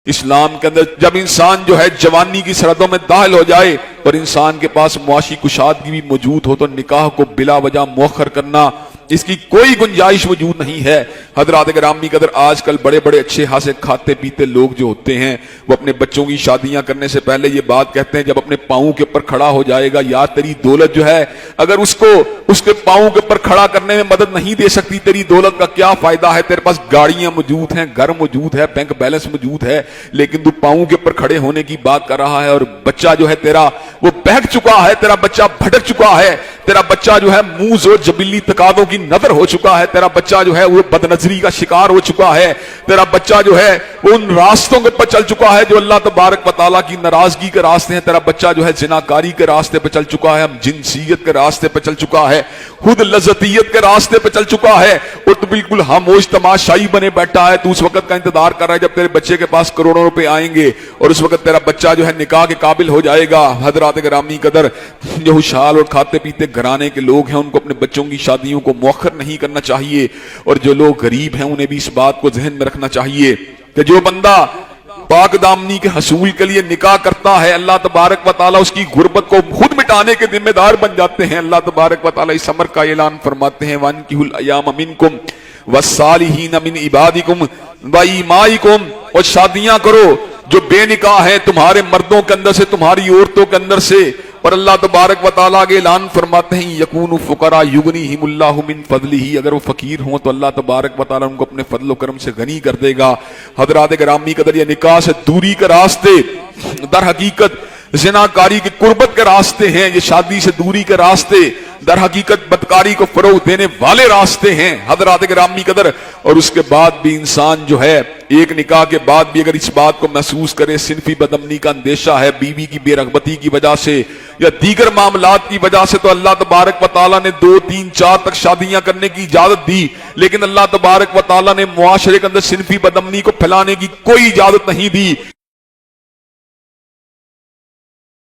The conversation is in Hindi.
इस्लाम के अंदर जब इंसान जो है जवानी की सरहदों में दाखिल हो जाए और इंसान के पास मुआशी कुशादगी भी मौजूद हो तो निकाह को बिला वजह मुअख्खर करना, इसकी कोई गुंजाइश मौजूद नहीं है। हजरात गिरामी कदर आजकल बड़े बड़े अच्छे खासे खाते पीते लोग जो होते हैं वो अपने बच्चों की शादियां करने से पहले ये बात कहते हैं, जब अपने पांवों के ऊपर खड़ा हो जाएगा, यार तेरी दौलत जो है अगर उसको उसके पांवों के ऊपर खड़ा करने में मदद नहीं दे सकती, तेरी दौलत का क्या फायदा है। तेरे पास गाड़ियां मौजूद हैं, घर मौजूद है, बैंक बैलेंस मौजूद है, लेकिन तू पांवों के ऊपर खड़े होने की बात कर रहा है और बच्चा जो है तेरा वो बहक चुका है, तेरा बच्चा भटक चुका है, तेरा बच्चा जो है मुंह जो जबीली तकादों की नजर हो चुका है, तेरा बच्चा जो है वो बदनजरी का शिकार हो चुका है, तेरा बच्चा जो है वो उन रास्तों के ऊपर चल चुका है जो अल्लाह तबारक व तआला की नाराजगी के रास्ते हैं, तेरा बच्चा जो है जिनाकारी के रास्ते पे चल चुका है, जिनसियत के रास्ते पे चल चुका है, खुद लज़्ज़तियत के रास्ते पे चल चुका है और तू बिल्कुल खामोश तमाशाई बने बैठा है। तू उस वक्त का इंतजार कर रहा है जब तेरे बच्चे के पास करोड़ों रुपए आएंगे और उस वक्त तेरा बच्चा जो है निकाह के काबिल हो जाएगा। हजरात गिरामी कदर, जो खुशहाल और खाते पीते घराने के लोग हैं उनको अपने बच्चों की शादियों को मुअख्खर नहीं करना चाहिए और जो लोग गरीब हैं उन्हें भी इस बात को जहन में रखना चाहिए कि जो बंदा पाक दामनी के हसूल के लिए निकाह करता है, अल्लाह तबारक व तआला उसकी गुर्बत को खुद मिटाने के जिम्मेदार बन जाते हैं। अल्लाह तबारक व तआला इस अमर का ऐलान फरमाते हैं, वानकिहुल अय्याम मिनकुम वस्सालिहीन मिन इबादिकुम व इमाइकुम, और शादियां करो जो बेनिकाह है तुम्हारे मर्दों के अंदर से, तुम्हारी औरतों के अंदर से। और अल्लाह तबारक व तआला के ऐलान फरमाते हैं, यकूनु फुकरा युगनीहिमुल्लाहु मिन फज़लिही, अगर वो फकीर हों तो अल्लाह तबारक व तआला उनको अपने फजल व करम से गनी कर देगा। हजरात गिरामी कदर, ये निकाह से दूरी के रास्ते दर हकीकत ज़िनाकारी की कुर्बत के रास्ते हैं, ये शादी से दूरी के रास्ते दर हकीकत बदकारी को फरोग देने वाले रास्ते हैं। हजरात गिरामी कदर, और उसके बाद भी इंसान जो है एक निकाह के बाद भी अगर इस बात को महसूस करे सिनफी बदअमनी का अंदेशा है बीवी की बेरगबती की वजह से या दीगर मामलात की वजह से, तो अल्लाह तबारक व तआला ने 2, 3, 4 तक शादियां करने की इजाजत दी, लेकिन अल्लाह तबारक व तआला ने मुआशरे के अंदर सिनफी बदअमनी को फैलाने की कोई इजाजत नहीं दी।